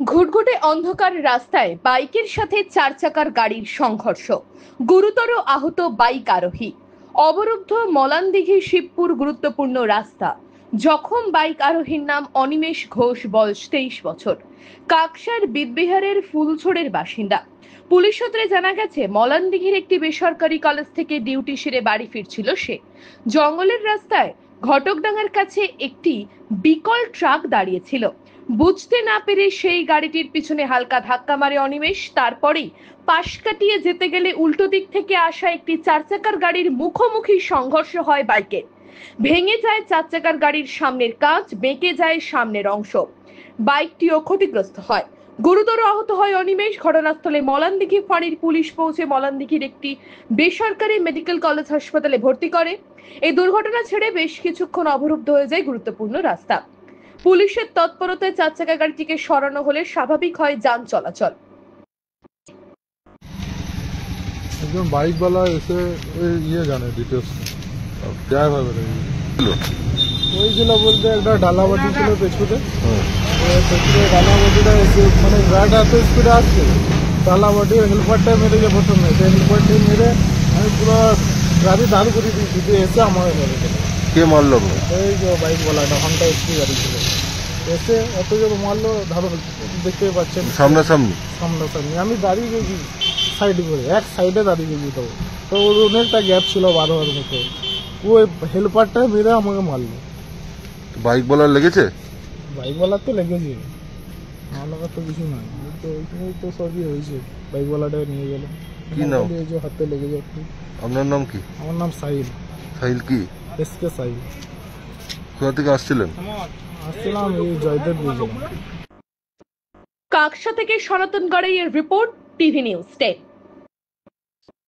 ঘুটঘুটে অন্ধকার রাস্তায় বাইকের সাথে চার চাকার গাড়ির সংঘর্ষ, গুরুতর আহত বাইক আরোহী। অবরুদ্ধ মলানদিঘি শিবপুর গুরুত্বপূর্ণ রাস্তা। জখম বাইক আরোহীর নাম অনিমেষ ঘোষ, বয়স 23 বছর, কাকসার বিদবিহারের ফুলছড়ের বাসিন্দা। পুলিশ সূত্রে জানা গেছে, মলানদিঘির একটি বেসরকারি কলেজ থেকে ডিউটি সেরে বাড়ি ফিরছিল সে। জঙ্গলের রাস্তায় ঘটকডাঙ্গার কাছে একটি বিকল ট্রাক দাঁড়িয়েছিল। বুঝতে না পেরে সেই গাড়িটির পিছনে হালকা ধাক্কা মারে অনিমেষ। তারপরেই পাশ কাটিয়ে যেতে গেলে উল্টো দিক থেকে আসা একটি চার চাকার গাড়ির মুখোমুখি সংঘর্ষ হয় বাইকের। ভেঙে যায় চার চাকার গাড়ির সামনের কাঁচ, বেঁকে যায় সামনের অংশ। বাইকটিও ক্ষতিগ্রস্ত হয়। গুরুতর আহত হয় অনিমেষ। ঘটনাস্থলে মলানদিঘি ফাঁড়ির পুলিশ পৌঁছে মলানদিঘির একটি বেসরকারি মেডিকেল কলেজ হাসপাতালে ভর্তি করে। এই দুর্ঘটনা ছেড়ে বেশ কিছুক্ষণ অবরুদ্ধ হয়ে যায় গুরুত্বপূর্ণ রাস্তা। পুলিশের তৎপরতায় চার চাকা গাড়িটিকে সরানো হলে স্বাভাবিক হয় যান চলাচল। একজন বাইকওয়ালা এসে জানে ডিটেলস ওইগুলো বলতে একটা ডালাবাটি ছিল পেছনে, ডালাবাটিটা এসে মানে গাড়িটা এত স্পিডে আসছে, ডালাবাটির হেল্পারটা মেরে যে প্রথমে সেই হেল্পারটি মেরে আমি পুরো গাড়ি দাঁড় করে দিয়েছি, দিয়ে এসে আমাকে মেরে দিল। কে মারলো? এই যে বাইকওয়ালাটা, ঘন্টা এসপি গাড়ি ছিল, এসে এত জোর মারলো, ধরো দেখতে পাচ্ছেন সামনাসামনি। আমি দাঁড়িয়ে গেছি সাইডে করে, এক সাইডে দাঁড়িয়ে গেছি, তো ওর অনেকটা গ্যাপ ছিল 12 মতো। ওই হেল্পারটা মেরে আমাকে মারলো। বাইকওয়ালার লেগেছে? বাইকওয়ালার তো লেগেছে, আমার তো কিছু নয়, তো ওইখানে তো সবই হয়েছে। বাইকওয়ালাটা নিয়ে গেল। কি নাম? হাতে লেগেছে একটু। আপনার নাম কি? আমার নাম সাহিল। সাহিল কি? এসকে সাহিল। কোথা থেকে আসছিলেন? আসছিলাম এই জয়দেব ব্রিজে। কাকসা থেকে সনাতন গড়াইয়ের রিপোর্ট, টিভি নিউজ 10।